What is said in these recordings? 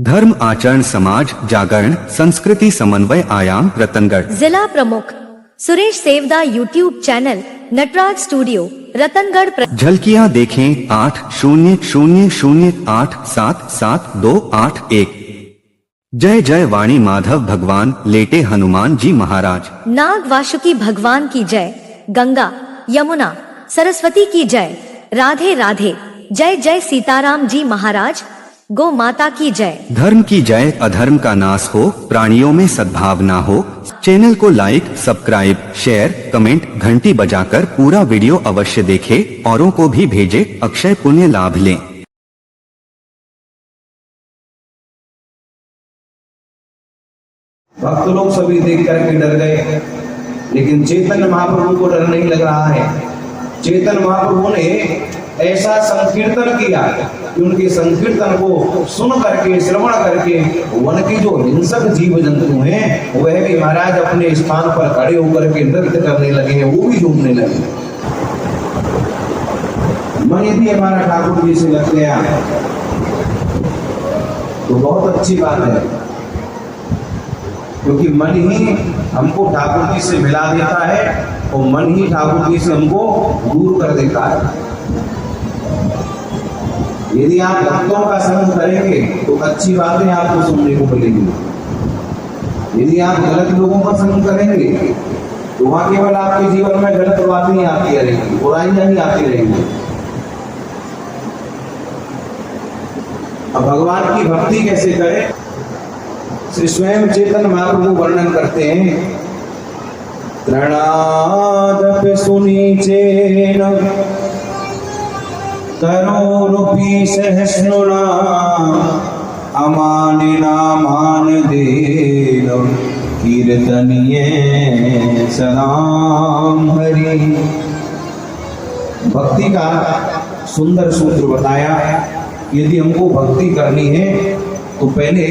धर्म आचरण समाज जागरण संस्कृति समन्वय आयाम रतनगढ़। जिला प्रमुख Suresh Sevda YouTube channel Nataraj studio Ratangarh. झलकियां देखें 8000087728 जय जय वाणी माधव भगवान लेटे हनुमान जी महाराज। नाग वासुकी भगवान की जय। गंगा यमुना सरस्वती की जय। राधे राधे जय जय सीताराम जी महाराज। गौ माता की जय। धर्म की जय। अधर्म का नाश हो, प्राणियों में सद्भावना हो। चैनल को लाइक सब्सक्राइब शेयर कमेंट घंटी बजाकर पूरा वीडियो अवश्य देखें, औरों को भी भेजें, अक्षय पुण्य लाभ लें। भक्त लोग सभी देख करके डर गए, लेकिन चैतन्य महाप्रभु को डर नहीं लग रहा है। चैतन्य महाप्रभु ने ऐसा संकीर्तन किया कि उनके संकीर्तन को सुन करके श्रवण करके वन के जो हिंसक जीव जंतु हैं वह भी महाराज अपने स्थान पर खड़े होकर के नृत्य करने लगे हैं, वो भी झूमने लगे। मन यदि हमारा ठाकुर जी से लग गया तो बहुत अच्छी बात है, क्योंकि मन ही हमको ठाकुर जी से मिला देता है और मन ही ठाकुर जी से हमको दूर कर देता है। यदि आप भक्तों का संग करेंगे तो अच्छी बातें आपको सुनने को मिलेंगी। यदि आप गलत लोगों का संग करेंगे तो वहां केवल आपके जीवन में गलत बातें ही आती रहेंगी, बुराइयां ही आती रहेंगी। अब भगवान की भक्ति कैसे करें? श्री स्वयं चैतन्य महाप्रभु वर्णन करते हैं। त्रणादपि सुनीचेन तरोरूपी सहिष्णुना अमानिना मान देन कीर्तनीय सदाम हरि। भक्ति का सुंदर सूत्र बताया। यदि हमको भक्ति करनी है तो पहले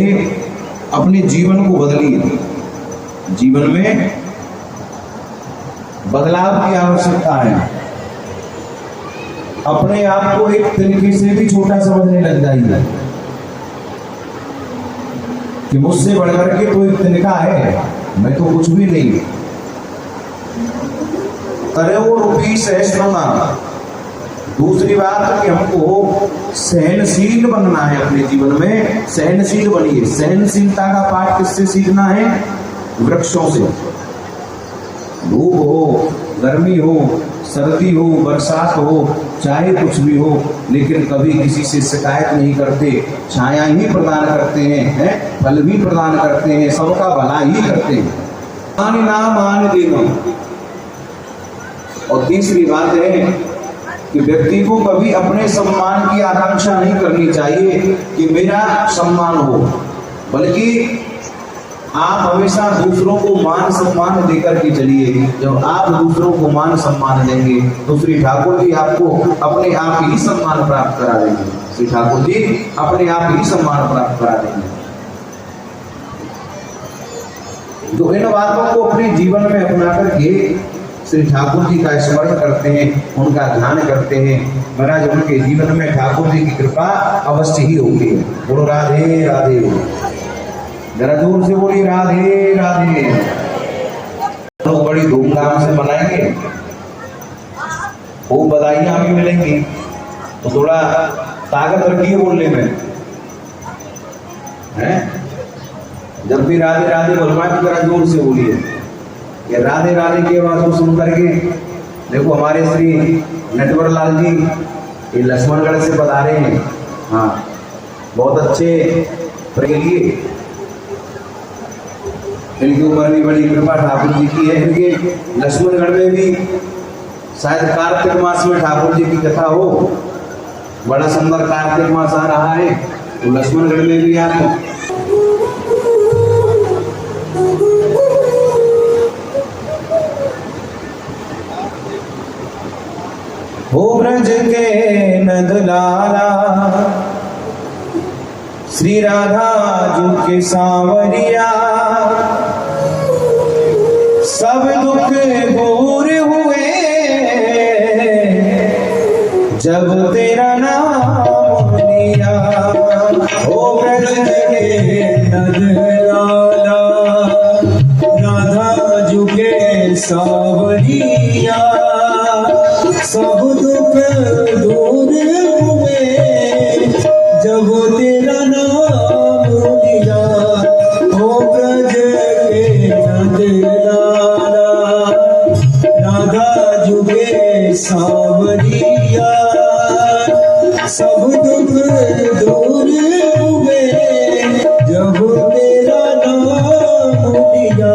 अपने जीवन को बदलिए। जीवन में बदलाव की आवश्यकता है। अपने आप को एक तरीके से भी छोटा समझने लग जाइए कि मुझसे बढ़कर के तो एक तिनका है, मैं तो कुछ भी नहीं। तरोरूपी सहिष्णुना। दूसरी बात कि हमको सहनशील बनना है। अपने जीवन में सहनशील बनिए। सहनशीलता का पाठ किससे सीखना है? वृक्षों से। धूप हो, गर्मी हो, सर्दी हो, बरसात हो, चाहे कुछ भी हो, लेकिन कभी किसी से शिकायत नहीं करते। छाया ही प्रदान करते हैं, फल भी प्रदान करते हैं, सबका भला ही करते हैं। मान ना मान देना। और तीसरी बात है कि व्यक्ति को कभी अपने सम्मान की आकांक्षा नहीं करनी चाहिए कि मेरा सम्मान हो, बल्कि आप हमेशा दूसरों को मान सम्मान देकर के चलिए। जब आप दूसरों को मान सम्मान देंगे तो श्री ठाकुर जी आपको अपने आप ही सम्मान प्राप्त करा देंगे। श्री ठाकुर जी अपने आप ही सम्मान प्राप्त करा देंगे। तो इन बातों को अपने जीवन में अपना करके श्री ठाकुर जी का स्मरण करते हैं, उनका ध्यान करते हैं, महाराज उनके जीवन में ठाकुर जी की कृपा अवश्य ही होती है। बोलो राधे राधे। जरा दूर से बोली राधे राधे। लोग बड़ी धूमधाम से मनाएंगे, वो बधाइयां भी मिलेंगी, तो थोड़ा ताकत रखिए बोलने में, हैं? जब भी राधे राधे बोलना तो जरा जोर से बोलिए। ये राधे राधे की आवाज को सुन करके देखो हमारे श्री नटवर लाल जी ये लक्ष्मणगढ़ से बता रहे हैं। हाँ, बहुत अच्छे प्रेरिए। इनके ऊपर भी बड़ी कृपा ठाकुर जी की है, क्योंकि लक्ष्मणगढ़ में भी शायद कार्तिक मास में ठाकुर जी की कथा हो। बड़ा सुंदर कार्तिक मास आ रहा है, तो लक्ष्मणगढ़ में भी आप हो ब्रज के नंदलाला श्री राधा जू के सांवरिया सब दुख दूर हुए जब तेरा नाम लिया। हो ब्रज के नंदलाला राधा जुगे सावरिया सब दुख दूर हुए जब तेरा नाम लिया ओ ब्रज के नंदलाला राधा जुगे सावरिया सब दुख दूर हुए जब तेरा नाम लिया।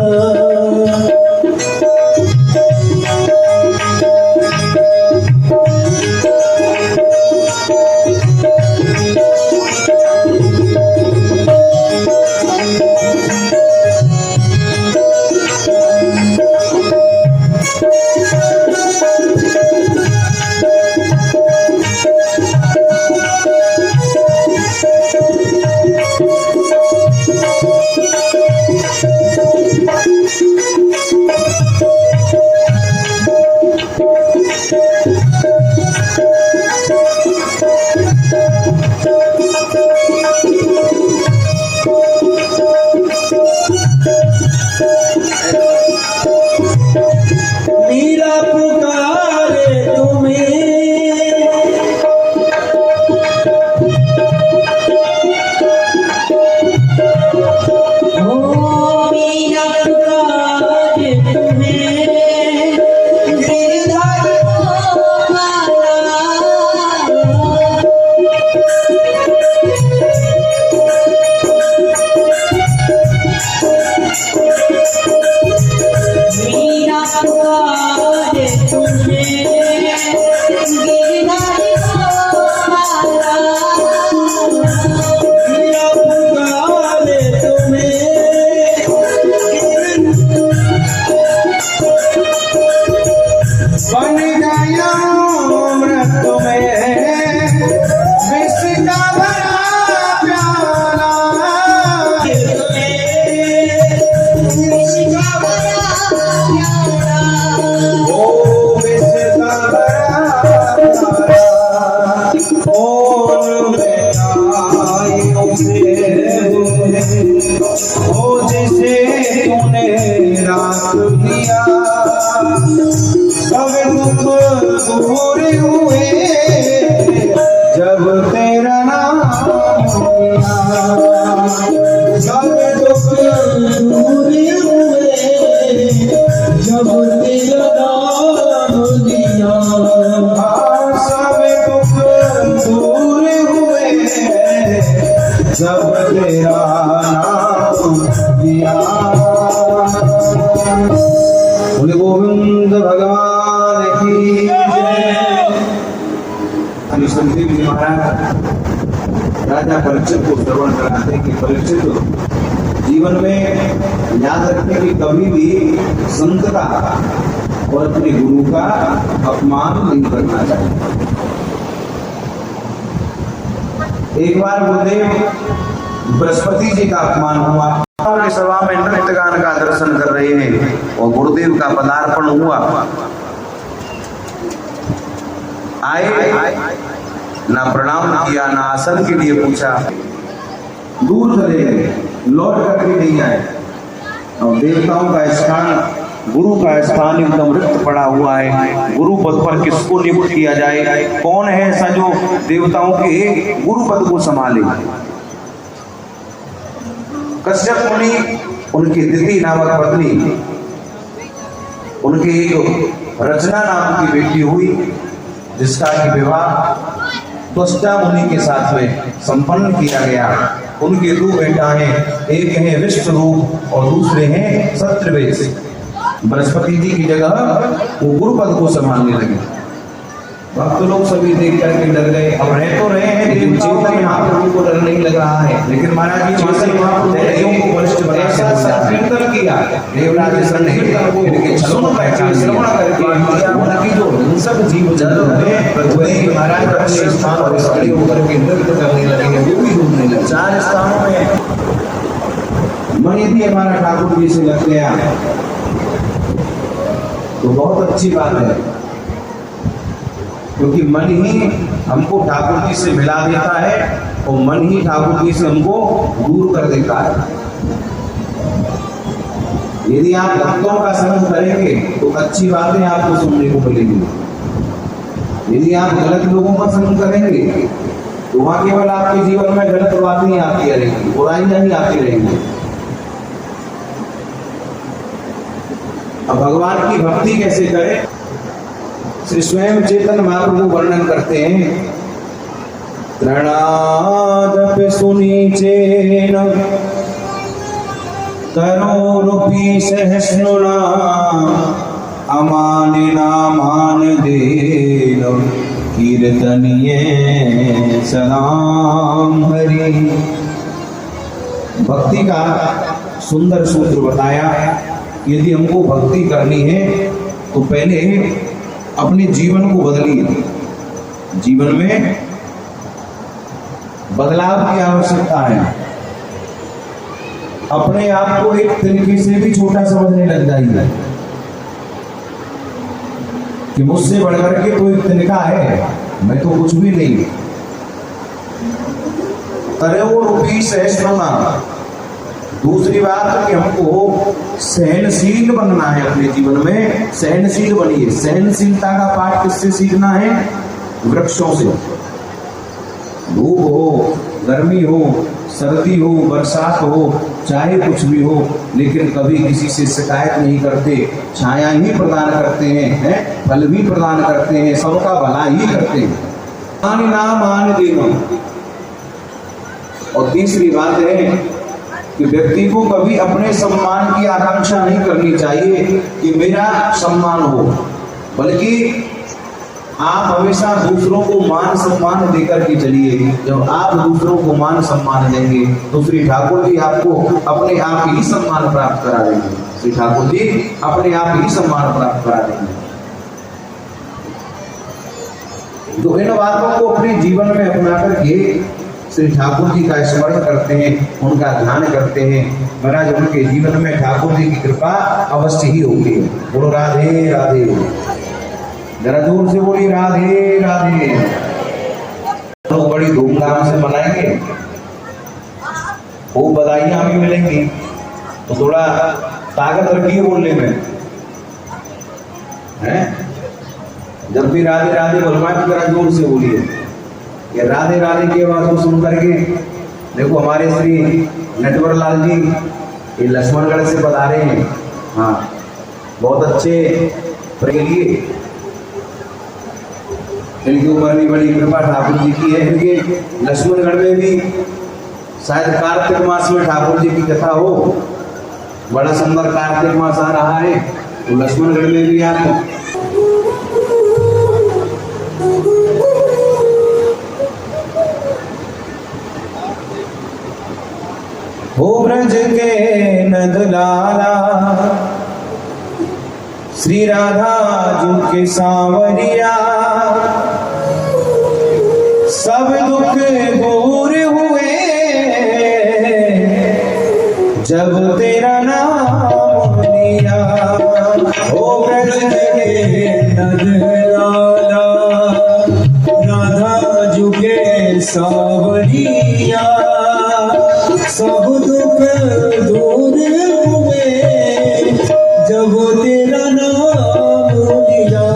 मीरा पुकारे तुम्हें ओ मीरा पुकारे तुम्हें गिरधर माला मीरा पुकारे तुम्हें गिरधर माला मीरा पुकारे तुम्हें बन गया अमृत में विष का भरा प्याला ओ विष का भरा प्याला कौन मिटाए उसे ओ जिसे तूने राख दिया सब दुख दूर हुए जब तेरा नाम लिया सब दुख दूर हुए जब तेरा नाम लिया सब दुख दूर हुए जब तेरा नाम लिया। बोले गोविंद भगवान की जय। हरिशंकर जी महाराज राजा परीक्षित को श्रवण कराते कि परीक्षित जीवन में याद रखने की कभी भी संत का और अपने गुरु का अपमान नहीं करना चाहिए। एक बार गुरुदेव बृहस्पति जी का अपमान हुआ के सभा में नृत्य गान का दर्शन कर रहे हैं और गुरुदेव का पदार्पण हुआ। आए ना प्रणाम किया ना आसन के लिए पूछा, दूर चले गए, लौट करके नहीं आए। और देवताओं का स्थान गुरु का स्थान एकदम रिक्त पड़ा हुआ है। गुरु पद पर किसको नियुक्त किया जाए? कौन है ऐसा जो देवताओं के गुरु पद को संभाले? कश्यप मुनि, उनकी दिति नामक पत्नी, उनकी एक रचना नाम की बेटी हुई जिसका कि विवाह त्वष्टा मुनि के साथ में संपन्न किया गया। उनके दो बेटा हैं, एक है विश्वरूप और दूसरे हैं सत्यवेश। बृहस्पति जी की जगह वो गुरु पद को संभालने लगे। भक्त लोग सभी देख करके डर गए। अब रह तो रहे हैं लेकिन महाप्रभु को डर नहीं लग रहा है। लेकिन महाराज जी महाप्रभु को वरिष्ठ बना कीर्तन किया, देवराज ने श्रवण करके जो हिंसक जीव जंतु हैं महाराज अपने स्थान पर खड़े होकर के नृत्य करने लगे, वो भी ढूंढने लगे। 4 स्थानों में मन यदि हमारा ठाकुर जी से लग गया तो बहुत अच्छी बात है, क्योंकि मन ही हमको ठाकुर जी से मिला देता है और मन ही ठाकुर जी से हमको दूर कर देता है। यदि आप भक्तों का संग करेंगे तो अच्छी बातें आपको सुनने को मिलेंगी। यदि आप गलत लोगों का संग करेंगे तो वहां केवल आपके जीवन में गलत बातें ही आती रहेंगी, बुराइयां ही आती रहेंगी। अब भगवान की भक्ति कैसे करें? श्री स्वयं चेतन महाप्रभु वर्णन करते हैं, त्रणादपि सुनीचेन तरोरूपी सहिष्णुना अमानिना मान देन कीर्तनीये सदाम हरि। भक्ति का सुंदर सूत्र बताया। यदि हमको भक्ति करनी है तो पहले अपने जीवन को बदलिए। जीवन में बदलाव की आवश्यकता है। अपने आप को एक तरीके से भी छोटा समझने लग जाइए कि मुझसे बढ़कर के तो एक तरीका है, मैं तो कुछ भी नहीं। तरोरूपी सहिष्णुना, दूसरी बात कि हमको सहनशील बनना है अपने जीवन में। सहनशील बनिए। सहनशीलता का पाठ किससे सीखना है? वृक्षों से। धूप हो, गर्मी हो, सर्दी हो, बरसात हो, चाहे कुछ भी हो, लेकिन कभी किसी से शिकायत नहीं करते। छाया ही प्रदान करते हैं, फल भी प्रदान करते हैं, सबका भला ही करते हैं। मान ना मान देना। और तीसरी बात है कि व्यक्ति को कभी अपने सम्मान की आकांक्षा नहीं करनी चाहिए कि मेरा सम्मान हो, बल्कि आप हमेशा दूसरों को मान सम्मान देकर के चलिए। जब आप दूसरों को मान सम्मान देंगे तो श्री ठाकुर जी आपको अपने आप ही सम्मान प्राप्त करा देंगे। श्री ठाकुर जी अपने आप ही सम्मान प्राप्त करा देंगे। तो इन बातों को अपने जीवन में अपना करके श्री ठाकुर जी का स्मरण करते हैं, उनका ध्यान करते हैं, महाराज उनके जीवन में ठाकुर जी की कृपा अवश्य ही होगी। बोलो राधे राधे। जरा दूर से बोली राधे राधे। लोग बड़ी धूमधाम से मनाएंगे, वो बधाइयां भी मिलेंगी, तो थोड़ा ताकत रखिए बोलने में, हैं? जब भी राधे राधे बोलना तो जरा जोर से बोलिए। ये राधे राधे की आवाज को सुन करके देखो हमारे श्री नटवर लाल जी ये लक्ष्मणगढ़ से बता रहे हैं। हाँ, बहुत अच्छे प्रेरिए। इनकी उम्र भी बड़ी कृपा ठाकुर जी की है, क्योंकि लक्ष्मणगढ़ में भी शायद कार्तिक मास में ठाकुर जी की कथा हो। बड़ा सुंदर कार्तिक मास आ रहा है, तो लक्ष्मणगढ़ में भी आप हो ब्रज के नंदलाला श्री राधा जी के सांवरिया, सब दुख दूर हुए जब तेरा नाम लिया। हो ब्रज के नंदलाला राधा जी के सांवरिया, सब दुख दूर हुए जब तेरा नाम लिया।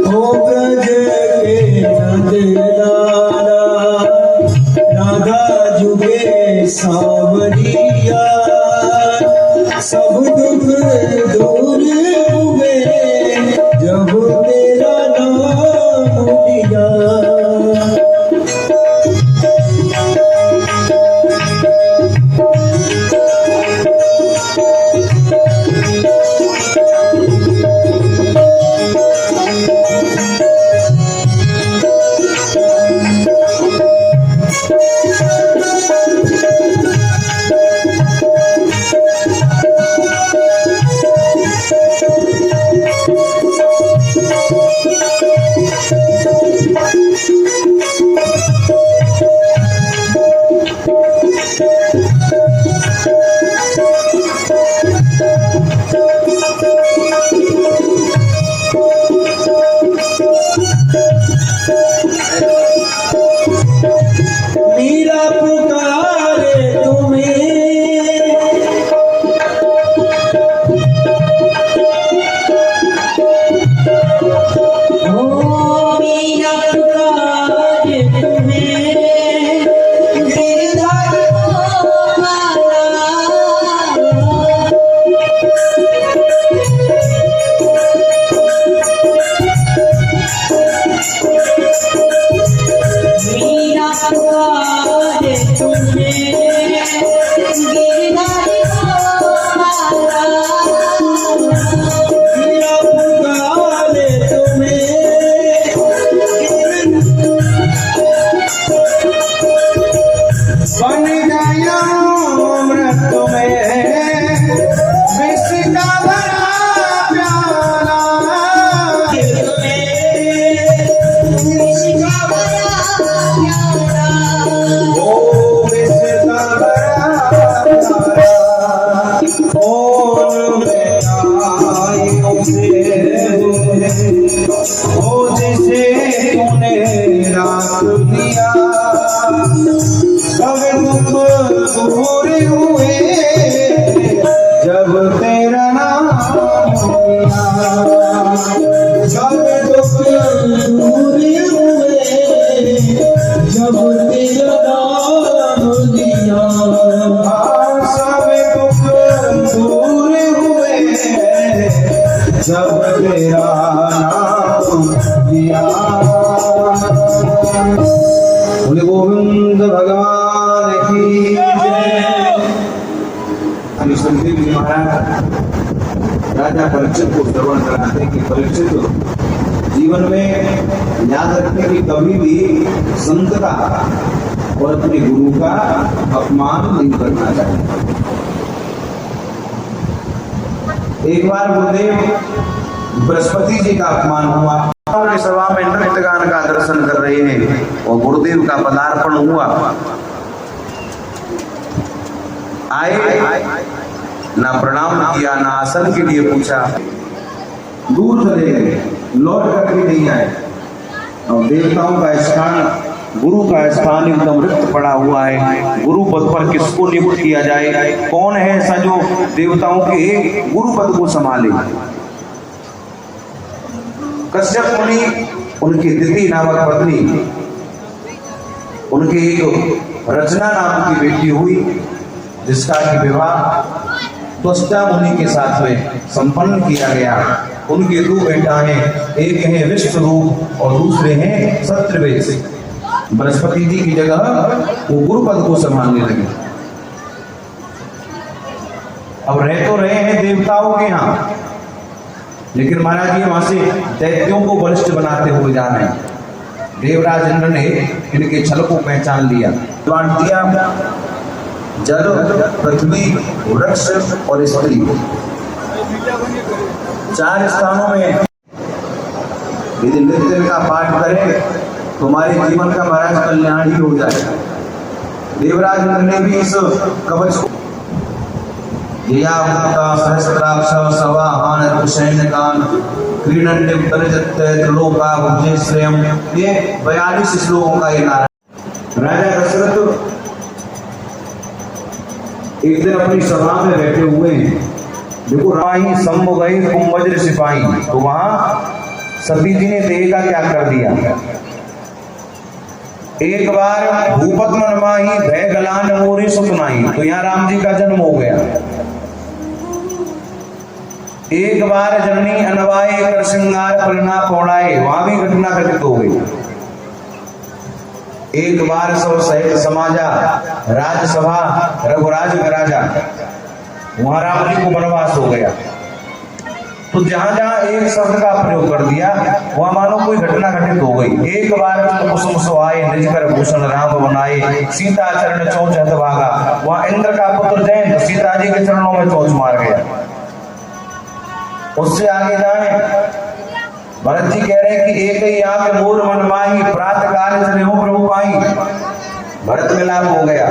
हो ब्रज के नंदलाला राधा जी के सांवरिया, सब दुख दूर हुए जब तेरा नाम लिया। दूर हुए जब तेरा नाम लिया। सब दुख दूर हुए जब तेरा नाम लिया। सब दुख दूर हुए जब तेरा नाम लिया। बोले गोविंद भगवान की जय। हरिश्चंद्र जी महाराज राजा परीक्षित को श्रवण कराते कि परीक्षित जीवन में याद रखने की कभी भी संत का और अपने गुरु का अपमान नहीं करना चाहिए। एक बार गुरुदेव बृहस्पति जी का अपमान हुआ। उनके सभा में नृत्य गान का दर्शन कर रहे हैं और गुरुदेव का पदार्पण हुआ। आए ना प्रणाम किया ना आसन के लिए पूछा, दूर चले गए, लौट करके नहीं आए। और देवताओं का स्थान, गुरु का स्थान एकदम रिक्त पड़ा हुआ है। गुरु पद पर किसको नियुक्त किया जाए? कौन है ऐसा जो देवताओं के गुरु पद को संभाले? कश्यप मुनि, उनकी दिति नामक पत्नी, उनकी एक रचना नाम की बेटी हुई जिसका कि विवाह त्वष्टा मुनि के साथ में संपन्न किया गया। उनके दो बेटा हैं, एक है विश्वरूप और दूसरे हैं सत्यवेश। बृहस्पति जी की जगह वो गुरु पद को संभालने लगे। अब रह तो रहे हैं देवताओं के यहाँ, लेकिन महाराज जी वहां से दैत्यों को बलिष्ठ बनाते हुए जा रहे हैं। देवराज इंद्र ने इनके छल को पहचान लिया, बांट दिया जल, पृथ्वी, वृक्ष और स्त्री, 4 स्थानों में यदि नृत्य का पाठ करें तुम्हारे जीवन का महाराज कल्याण ही हो जाएगा। देवराज इंद्र ने भी इस कवच को सहस्राक्ष सवाहान कुशैनकान क्रीडन्य परिजत्य त्रिलोका भुजे श्रेयम, ये 42 श्लोकों का ये नारा। राजा दशरथ एक दिन अपनी सभा में बैठे हुए हैं। देखो राही सम्भ गई कुंभज्र सिपाही, तो वहां सती जी ने देह का क्या कर दिया। एक बार भूपत मनमाही भय गलान मोरी सुतनाई, तो यहाँ राम जी का जन्म हो गया। एक बार जननी अनवाए कर श्रृंगार फलना पौड़ाए, वहां भी घटना घटित हो गई। एक बार सब सहित समाजा राजसभा रघुराज राजा, वहां राम जी को वनवास हो गया। तो जहां जहां एक शब्द का प्रयोग कर दिया वहां मानो कोई घटना घटित हो गई। एक बार कुसुम सुहाए निज कर भूषण राम बनाए, सीता चरण चौच हतभागा, वहां इंद्र का पुत्र जयंत सीता जी के चरणों में चौच मार गया। उससे आगे जाए भरत जी कह रहे हैं कि एक ही आंख मोर मन माही, प्रातः काल चले हो प्रभु पाई। भरत मिलाप हो गया।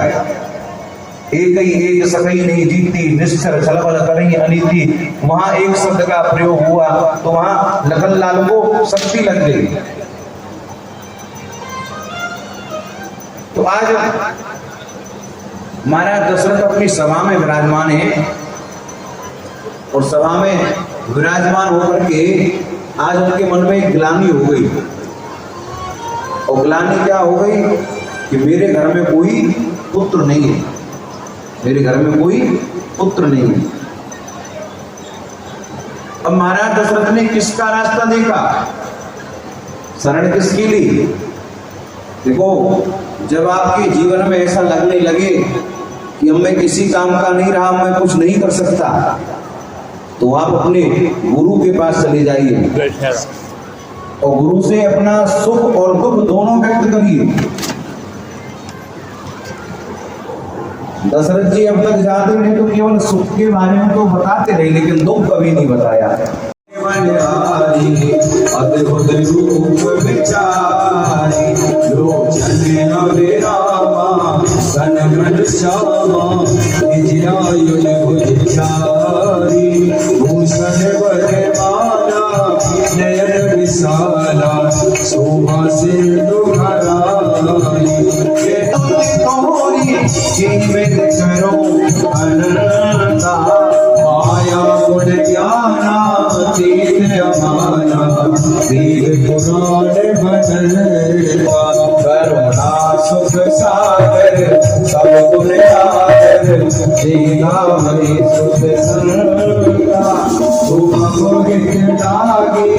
एक ही एक सकई नहीं जीती, निश्चर छलबल करही अनीति, वहां एक शब्द का प्रयोग हुआ तो वहां लखन लाल को शक्ति लग गई। तो आज महाराज दशरथ अपनी सभा में विराजमान है और सभा में विराजमान होकर के आज उनके मन में एक ग्लानि हो गई। और ग्लानि क्या हो गई कि मेरे घर में कोई पुत्र नहीं है, मेरे घर में कोई पुत्र नहीं है। अब महाराज दशरथ ने किसका रास्ता देखा, शरण किसकी ली? देखो, जब आपके जीवन में ऐसा लगने लगे कि अब मैं किसी काम का नहीं रहा, मैं कुछ नहीं कर सकता, तो आप अपने गुरु के पास चले जाइए और गुरु से अपना सुख और दुख दोनों व्यक्त करिए। दशरथ जी अब तक जाते रहे तो केवल सुख के बारे में तो बताते रहे, लेकिन दुख कभी नहीं बताया। अद्भुत रूप विचारी लोचन हरे रामा सन मन श्यामा निजरायुज भुजचारी भूषण वरमाला नयन विशाला शोभा सिंधु हराई। ये तुम तोरी जीवन करो अनंता माया गुण ज्ञाना तीत अमाना दीन पुराण बनता करुणा सुख सागर सब गुण आदर जीवा मई सुख संता तुम लागी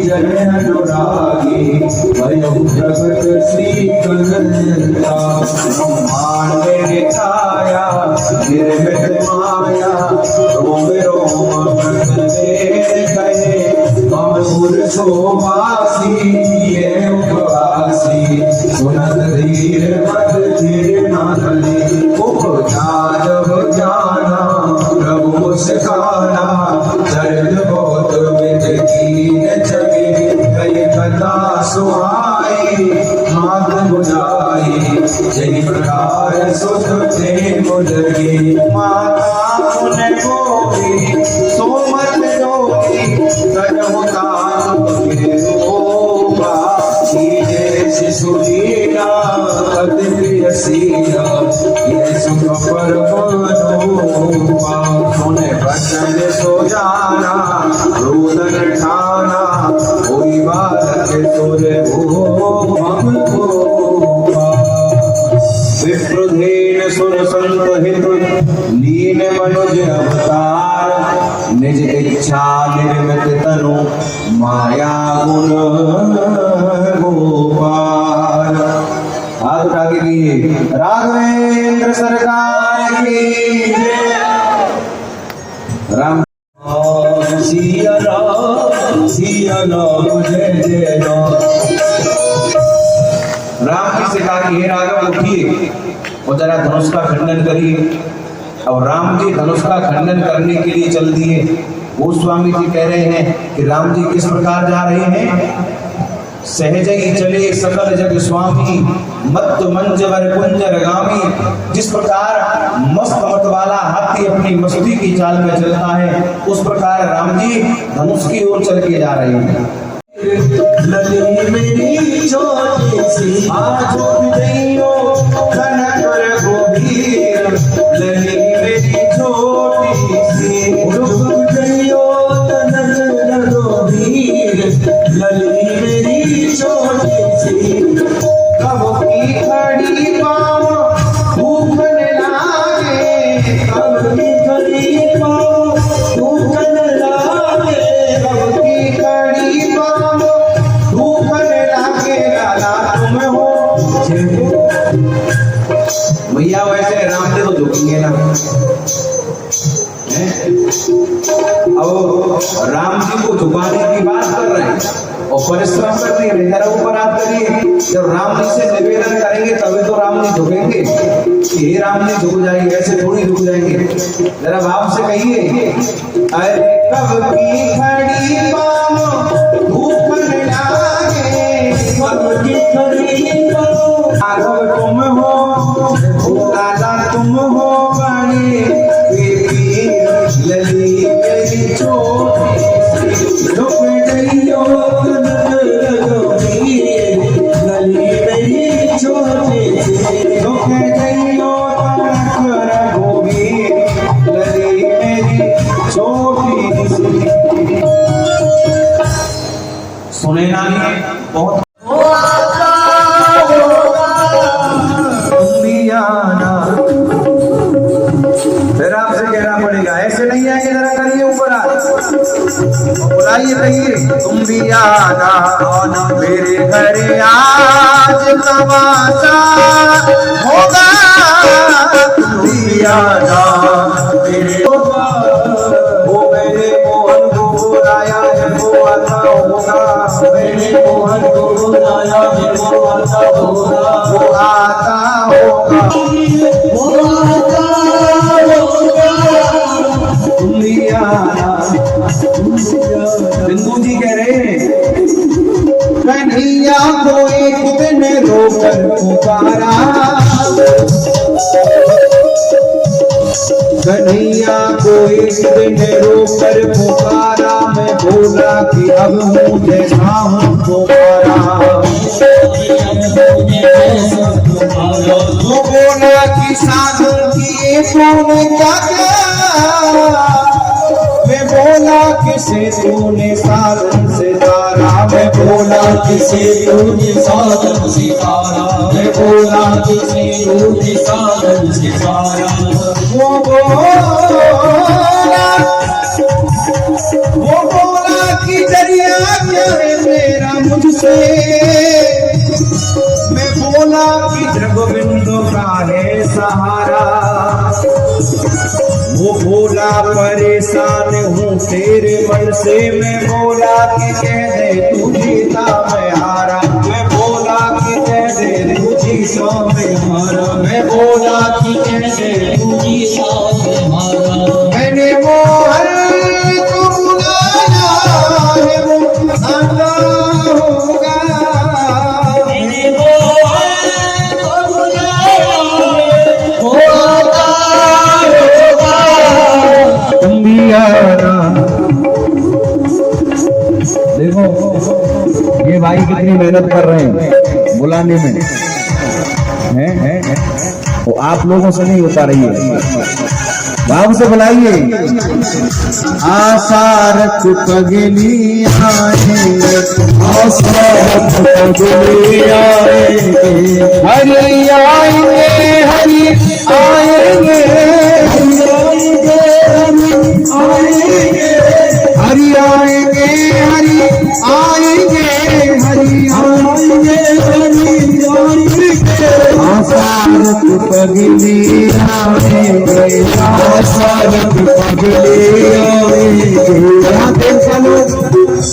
जन अनुरागी भयो प्रगट श्री कनंता ब्रह्मांड ने छाया निर्मित माया रोम रोम वेद गए ममूर सोवासी ये उपवासी सुनत धीर मत धीर नाथली उपचार जाना प्रभु मुस्काना दर्द बहुत विद कीन जगे गई कथा सुहाई हाथ बुझाई जय प्रकार सुख थे मुदगी माता मुन गोरी सोमत जोगी गजमुता के रोगा शिशु लीला अति प्रिय सीला ये सुख परमानुपा सुने भजन सो जाना रोदन ठाना कोई बालक सुर हो विप्रधेन सुर संत हित लीन मनुज अवतार निज इच्छा निर्मित तनु माया गुण गोपाल। हाथ उठा के लिए राघवेंद्र सरकार की जय। राम सिया राम जय जय राम। राम जी से कहा कि हे राघव उठिए और जरा धनुष का खंडन करिए। और राम जी धनुष का खंडन करने के लिए चल दिए। गोस्वामी जी कह रहे हैं कि राम जी किस प्रकार जा रहे हैं। सहज ही चले सकल जग स्वामी मत मंजवर कुंजर गामी। जिस प्रकार मस्त मत वाला हाथी अपनी मस्ती की चाल में चलता है उस प्रकार राम जी धनुष की ओर चल के जा रहे हैं। लली मेरी छोटी सी आज गईयो कनकर गोबीर लली मेरी छोटी सी रुक गईयो कनकर गोबीर लली मेरी छोटी सी कब की खड़ी पाँव भूखने लागे कब की खड़ी पाँव भूखने लागे कब की खड़ी पाँव भूखने लागे लाला तुम हो भैया। वैसे राम जी तो झुकेंगे ना अब राम जी को झुकाने की बात कर रहे हैं और परिश्रम करते हैं। जरा ऊपर हाथ करिए। जब राम जी से निवेदन करेंगे तभी तो राम जी झुकेंगे कि हे राम जी झुक जाएंगे, ऐसे थोड़ी झुक जाएंगे। जरा भाव से कहिए अरे कब की खड़ी पाँव भूखने लागे कब की खड़ी पाँव राघव तुम हो लाला तुम हो बड़े लली मेरी छोटी सी रुक गईयो कनकर गोबीर लली मेरी छोटी सी रुक गईयो कनकर गोबीर लली मेरी छोटी सी। सुने नानी बहुत फिर आपसे कहना पड़ेगा, ऐसे नहीं आएंगे। जरा करिए ऊपर हाथ बुलाइए, कहिए तुम भी आना मेरे घर आज तमाशा होगा। तुम भी आना मेरे वो मेरे मोहन को बुलाया है वो आता होगा। मेरे मोहन को बुलाया है वो आता होगा। वो आता होगा बिंदु जी कह रहे हैं कन्हैया को एक दिन रोकर पुकारा। कन्हैया को एक दिन रोकर पुकारा। मैं बोला कि अब मुझे शाम तुम्हारा वो बोला कि साधन किए तूने क्या क्या, मैं बोला किसे तूने साधन से तारा, मैं बोला किसे तूने साधन से तारा, मैं बोला किसे तूने साधन से तारा। वो बोला कि दरिया क्या है मेरा मुझसे, मैं बोला कि जगबिंदु का है सहारा। वो बोला परेशान हूँ तेरे मन से, मैं बोला कि कह दे तू जीता मैं हारा, मैं बोला कि कह दे तू जीता मैं हारा, मैं बोला कि कह दे तू जीता मैं हारा। मैंने मोहन को बुलाया है वो आना होगा, मैंने मोहन को बुलाया वो आता होगा, तुम भी आना। देखो ये भाई कितनी मेहनत कर रहे हैं बुलाने में, हैं वो आप लोगों से नहीं होता रही है, भाव से बुलाइए। आसारक पगली आएंगे, आसारक पगली आएंगे, हरि आएंगे हरि आएंगे, हरि आएंगे हरि आएंगे, हरि आएंगे हरि आएंगे, हरि आएंगे। आसारक पगली आएंगे, आसारक पगली आएंगे। चलो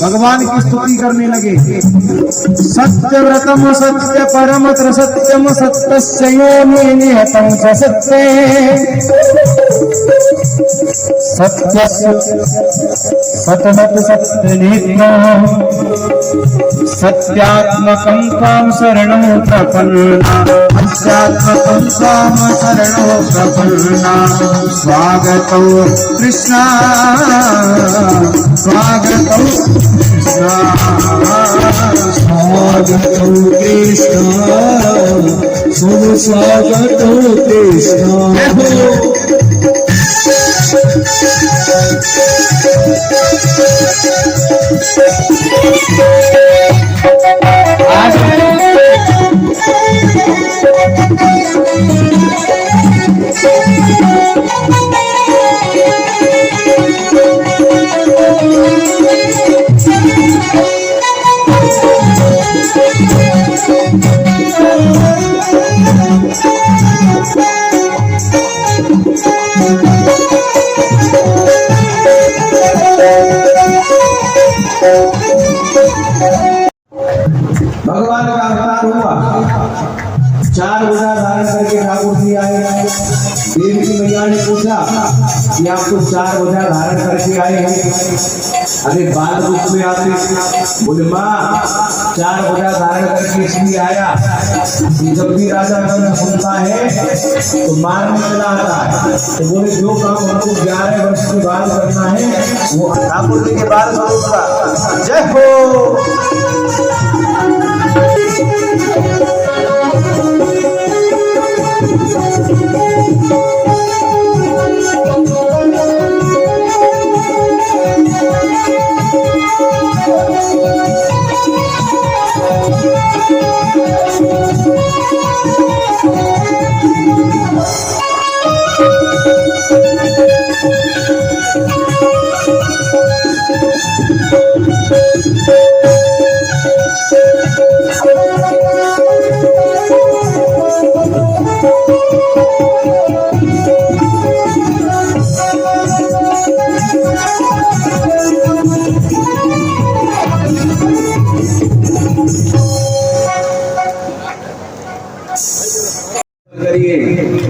भगवान की स्तुति करने लगे। सत्यव्रतम सत्य परमत्र सत्यम सत्यस्य योनि निहतं च सत्ये, सत्यस्य सतमत सत्यनेत्रं, सत्यात्मकं त्वां शरणं प्रपन्ना, सत्यात्मकं त्वां शरणं प्रपन्ना। स्वागतौ कृष्णा स्वागतौ कृष्णा, स्वागतौ कृष्णा, शुभ स्वागतौ कृष्णा। भगवान का अवतार हुआ, 4 भुजा धारण करके ठाकुर जी आए। देवी की मैया ने पूछा कि आप तो 4 भुजा धारण करके आए हैं, अरे बाल रूप में आते। बोले माँ 4 भुजा धारण करके इसलिए आया कि जब भी राजा गण सुनता है तो मारने चला आता है। तो बोले जो काम हमको 11 वर्ष के बाद करना है वो ठाकुर जी के बाल स्वरूप का। जय हो।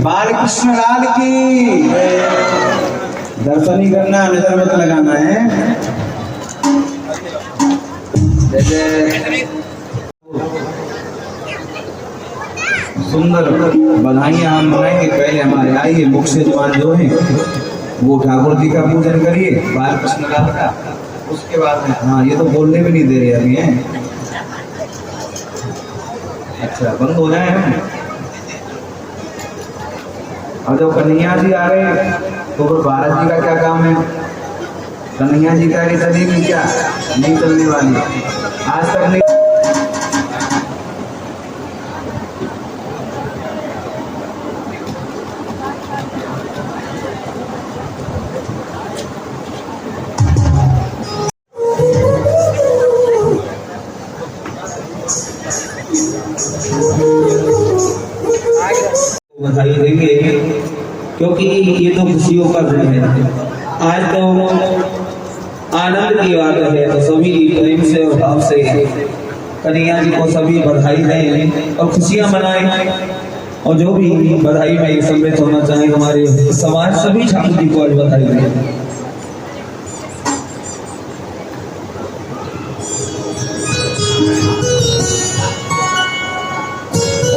बाल कृष्ण लाल की दर्शन ही करना, नजर मत लगाना है। सुंदर बधाइयां हम मनाएंगे। पहले हमारे आइए मुख्य सेजवान जो है वो ठाकुर जी का पूजन करिए, बाल कृष्ण लाल का। उसके बाद में हाँ ये तो बोलने भी नहीं दे रहे अभी हैं। अच्छा बंद हो जाए हम। और जब कन्हैया जी आ गए तो फिर भारत जी का क्या काम है? कन्हैया जी का आगे चलेगी क्या? नहीं चलने वाली, आज तक नहीं। बधाई देंगे क्योंकि ये तो खुशियों का दिन है। आज तो आनंद की बात है, तो सभी प्रेम से और भाव से कन्हैया जी को सभी बधाई दें और खुशियां मनाएं। और जो भी बधाई में सम्मिलित होना चाहे हमारे समाज सभी ठाकुर जी को आज बधाई दें।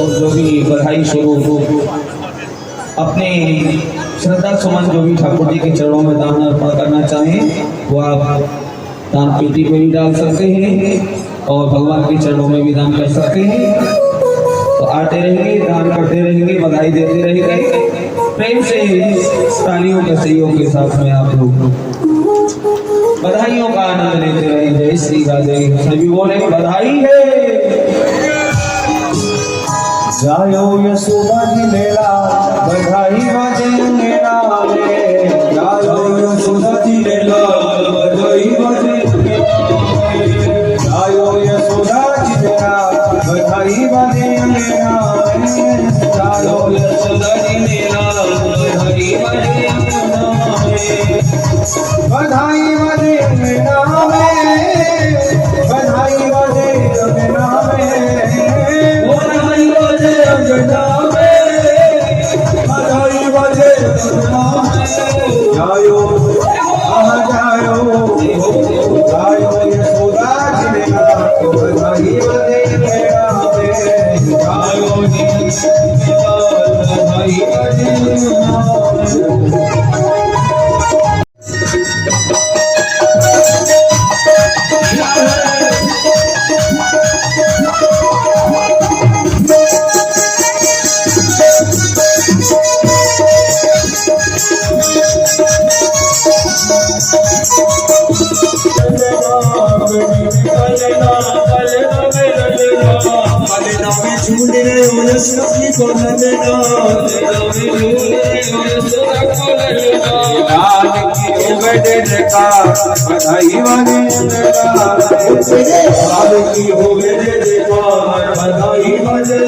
और जो भी बधाई स्वरूप अपने श्रद्धा सुमन जो भी ठाकुर जी के चरणों में दान अर्पण करना चाहें वो आप दान पेटी में भी डाल सकते हैं और भगवान के चरणों में भी दान कर सकते हैं। तो आते रहेंगे, दान करते रहेंगे, बधाई देते रहेंगे, प्रेम से तालियों के सहयोग के साथ में आप लोग बधाइयों का आनंद लेते रहेंगे। जय श्री राधे। सभी बोले बधाई है। जायो यशोदा जी मेरा बधाई बाजे मेरा रे, जायो यशोदा जी मेरा बधाई बाजे जायो यशोदा जी मेरा बधाई बाजे मेरा रे, जायो यशोदा जी मेरा बधाई बाजे बधाई बाजे मेरा रे, बधाई बाजे मेरा जायो जायो यशोदा जी मेरा बधाई बजे मेरा जायो बधाई बजे बधाई वाले की हो गए बधाई वाले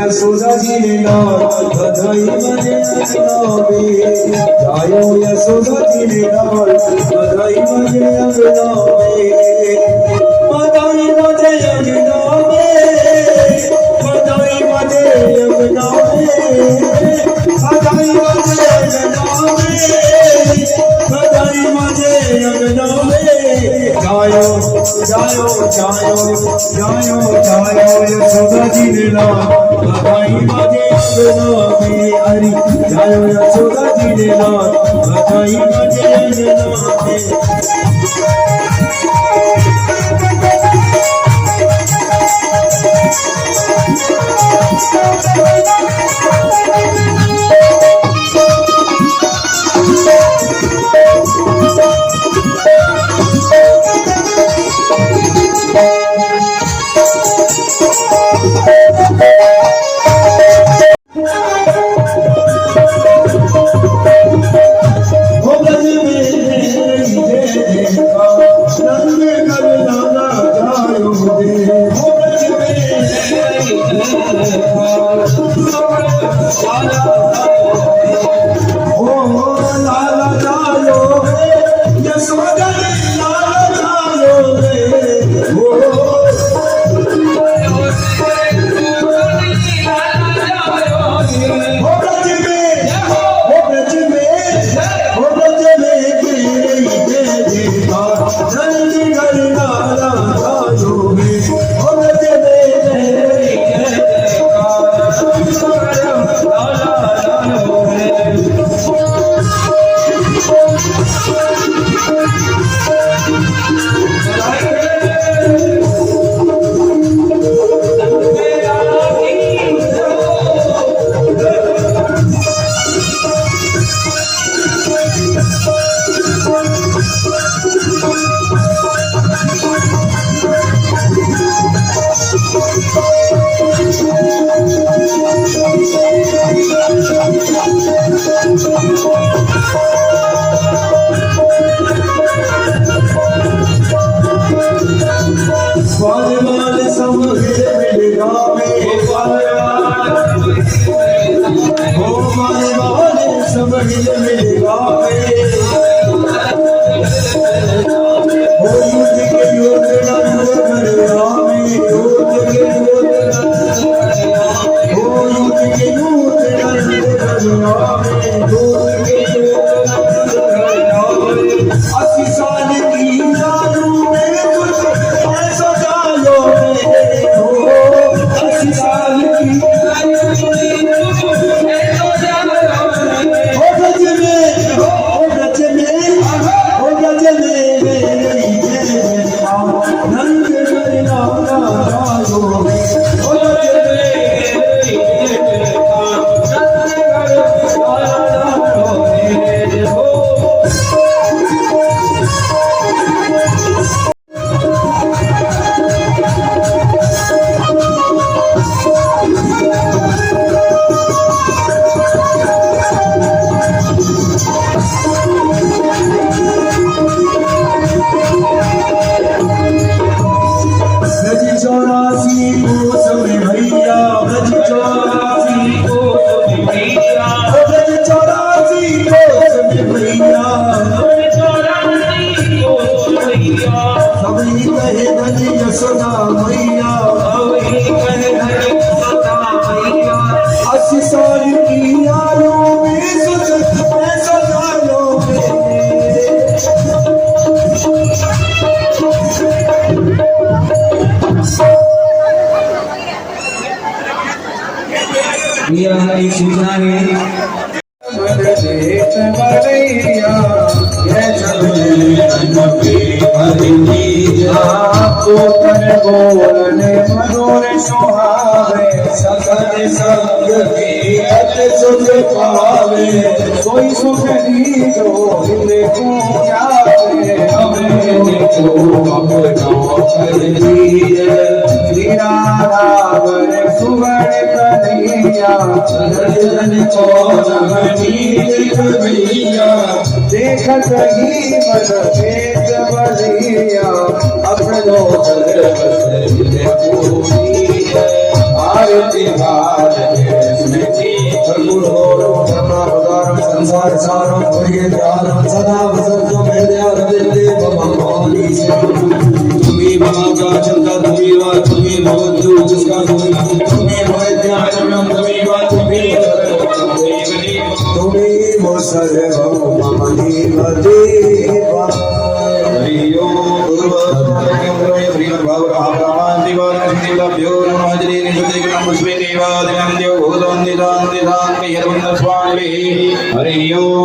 यशोदा जी ने बधाई बजे जायो यशोदा जी ने बधाई बजे बधाई बजे बधाई बजे बधाई बधाई बजे जायो जायो जायो जायो जायो यशोदा जी ने बधाई बजे हरि जायो यशोदा जी ने बधाई बजे ओ गज में यह एक सूचना है। आपको कर बोलने मधुर सुहावे सकल संग की अत सुख पावे कोई सुख दीजो हिंदे को जावे हमें को अपना कर दीजिए श्री राधावर सुवर्ण कन्हैया सजन को नवनीत भैया देखत ही मन भेद बलिया अपनो आरती संसार सारो सदा वसंतो तुम्हें का चंदा तुम्हें भगवंतु जिसका तुम्हें भगवत्याचरण तुम्हें वो सर्वं मम देवा हरिओ हरिओं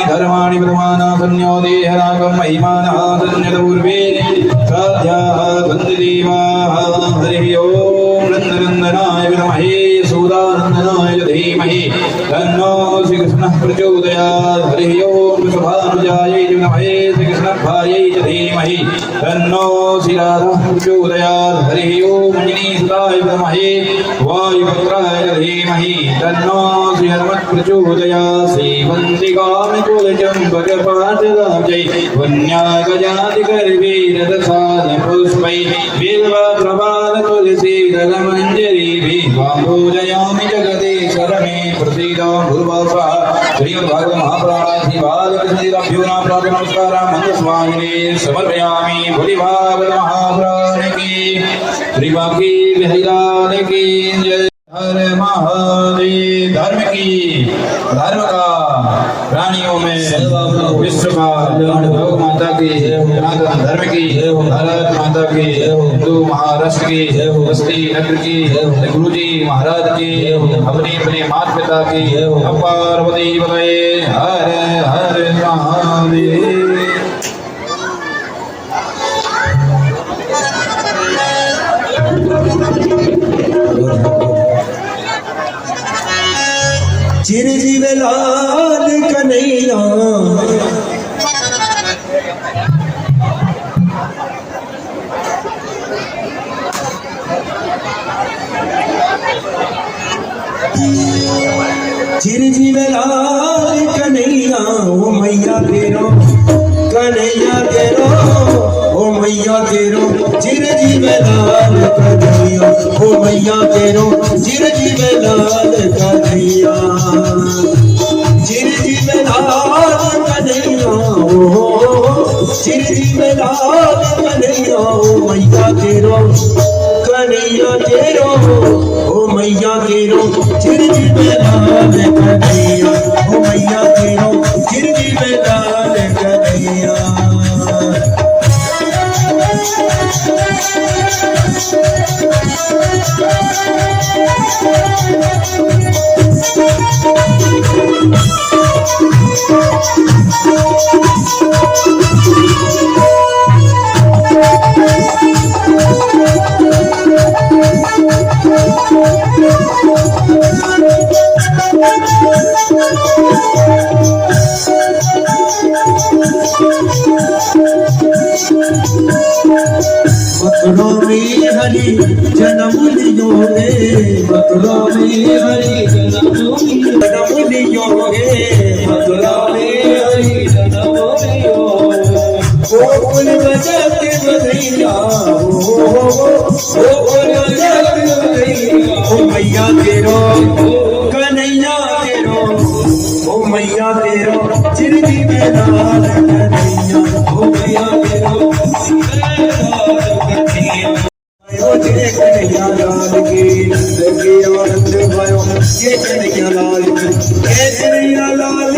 धर्माणि प्रमाणासन्यो देहरागं महिमानः सन्यतपूर्वे साध्याः वन्ददेवाः हरि ओं नन्दनन्दनाय विद्महे सूदानन्दनाय धीमहि तन्नो श्रीकृष्णः प्रचोदयात् हरि ओं वृषभानुजायै विद्महे श्रीकृष्णभायै च धीमहि तन्नो श्रीराधः प्रचोदयात् हरि ओं अंजनीसुताय विद्महे वायुपुत्राय च धीमहि तन्नो श्रीहनुमत् प्रचोदयात् श्रीवन्दिकामिकुलचम्पकपाटलाब्जै वन्याय गजातिकर्वीरदसाद पुष्पै बिल्वप्रभाततुलसीदलमञ्जरीभिः पूजयामि जगदीश्वर मे श्रीराम भूर्भुवः श्रीमद्भागवत महापुराणाधिवाद कृष्णजीराभ्यो नाम प्रातः नमस्कारः मंगलस्वामिने समर्पयामि भूरिभागवत महापुराण की श्री बांकी बिहारी की जय। हर महादेव। धर्म की धर्म का प्राणियों में विश्व का गौ माता की सनातन धर्म की भारत माता की हिंदू महाराष्ट्र की बस्ती नगर की गुरु जी महाराज की अपने अपने माता पिता की पार्वती बताए हर हर महादेव। चिरजीव लाल कन्हैया चिरजीव लाल कन्हैया ओ मैया तेरो कन्हैया तेरो ओ मैया तेरो चिरजीव लाल कन्हैया ओ मैया तेरो चिरजीव लाल कन्हैया चिरजीव लाल कन्हैया ओ चिरजीव लाल कन्हैया ओ मैया तेरो कन्हैया तेरो ओ मैया तेरो चिरजीव लाल कन्हैया ओ मैया तेरो चिरजीव लाल कन्हैया। मथुरा में हरि जन्म लियो गे मथुरा में हरि जन्म लियो गे मथुरा में हरि जन्म लियो गोकुल बजाते बधैया गोकुल बजाते बधैया ओ मैया तेरो कन्हैया तेरो ओ मैया तेरो चिरजीव लाल कन्हैया ओ मैया तेरो जय कन्हैया लाल की लगे आनंद भयो जय कन्हैया लाल की जय कन्हैया लाल